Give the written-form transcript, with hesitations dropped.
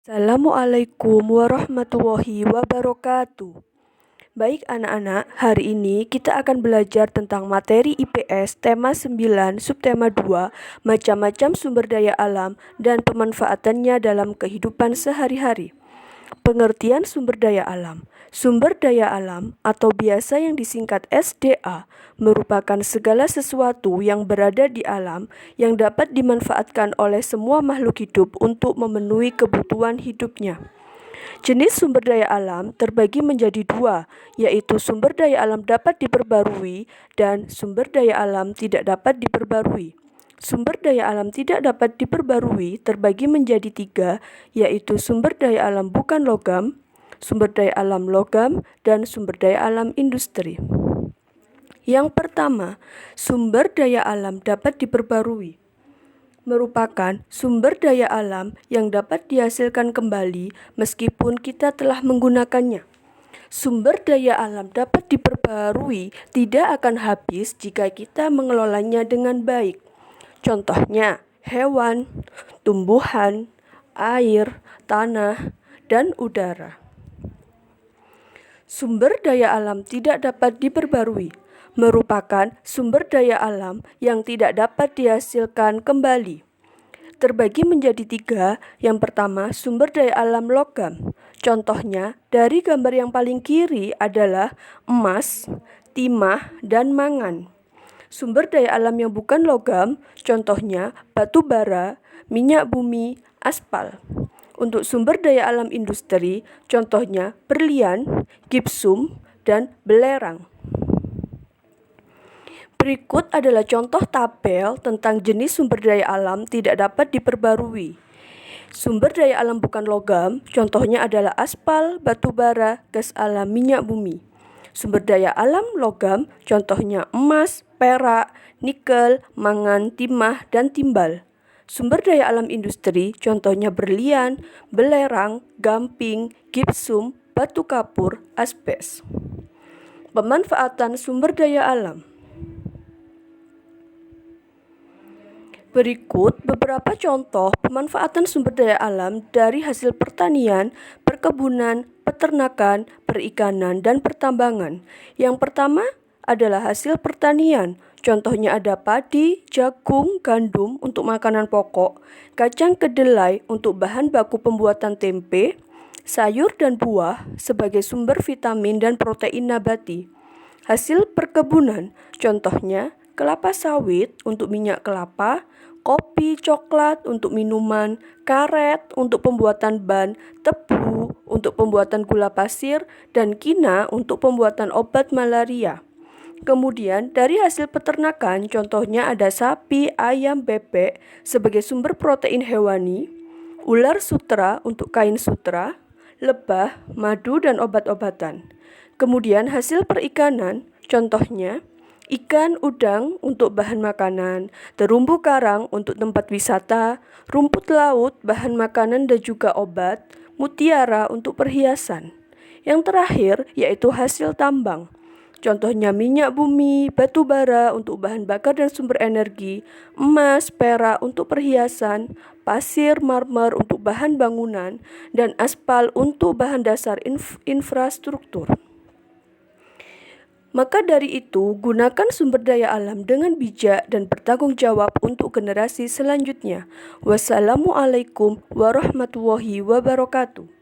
Assalamualaikum warahmatullahi wabarakatuh. Baik anak-anak, hari ini kita akan belajar tentang materi IPS tema 9 subtema 2 macam-macam sumber daya alam dan pemanfaatannya dalam kehidupan sehari-hari. Pengertian sumber daya alam. Sumber daya alam atau biasa yang disingkat SDA merupakan segala sesuatu yang berada di alam yang dapat dimanfaatkan oleh semua makhluk hidup untuk memenuhi kebutuhan hidupnya. Jenis sumber daya alam terbagi menjadi dua, yaitu sumber daya alam dapat diperbarui dan sumber daya alam tidak dapat diperbarui. Sumber daya alam tidak dapat diperbarui terbagi menjadi tiga, yaitu sumber daya alam bukan logam, sumber daya alam logam, dan sumber daya alam industri. Yang pertama, sumber daya alam dapat diperbarui merupakan sumber daya alam yang dapat dihasilkan kembali meskipun kita telah menggunakannya. Sumber daya alam dapat diperbarui tidak akan habis jika kita mengelolanya dengan baik. Contohnya, hewan, tumbuhan, air, tanah, dan udara. Sumber daya alam tidak dapat diperbarui merupakan sumber daya alam yang tidak dapat dihasilkan kembali. Terbagi menjadi tiga. Yang pertama, sumber daya alam logam. Contohnya, dari gambar yang paling kiri adalah emas, timah, dan mangan. Sumber daya alam yang bukan logam, contohnya batu bara, minyak bumi, aspal. Untuk sumber daya alam industri, contohnya berlian, gipsum, dan belerang. Berikut adalah contoh tabel tentang jenis sumber daya alam tidak dapat diperbarui. Sumber daya alam bukan logam, contohnya adalah aspal, batu bara, gas alam, minyak bumi. Sumber daya alam logam, contohnya emas, perak, nikel, mangan, timah, dan timbal. Sumber daya alam industri, contohnya berlian, belerang, gamping, gipsum, batu kapur, asbes. Pemanfaatan sumber daya alam. Berikut beberapa contoh pemanfaatan sumber daya alam dari hasil pertanian, perkebunan, peternakan, perikanan, dan pertambangan. Yang pertama adalah hasil pertanian. Contohnya ada padi, jagung, gandum untuk makanan pokok, kacang kedelai untuk bahan baku pembuatan tempe, sayur dan buah sebagai sumber vitamin dan protein nabati. Hasil perkebunan, contohnya kelapa sawit untuk minyak kelapa, kopi, coklat untuk minuman, karet untuk pembuatan ban, tebu untuk pembuatan gula pasir, dan kina untuk pembuatan obat malaria. Kemudian dari hasil peternakan, contohnya ada sapi, ayam, bebek sebagai sumber protein hewani, ular sutra untuk kain sutra, lebah, madu, dan obat-obatan. Kemudian hasil perikanan, contohnya ikan udang untuk bahan makanan, terumbu karang untuk tempat wisata, rumput laut bahan makanan dan juga obat, mutiara untuk perhiasan. Yang terakhir yaitu hasil tambang. Contohnya minyak bumi, batu bara untuk bahan bakar dan sumber energi, emas, perak untuk perhiasan, pasir, marmer untuk bahan bangunan, dan aspal untuk bahan dasar infrastruktur. Maka dari itu, gunakan sumber daya alam dengan bijak dan bertanggung jawab untuk generasi selanjutnya. Wassalamualaikum warahmatullahi wabarakatuh.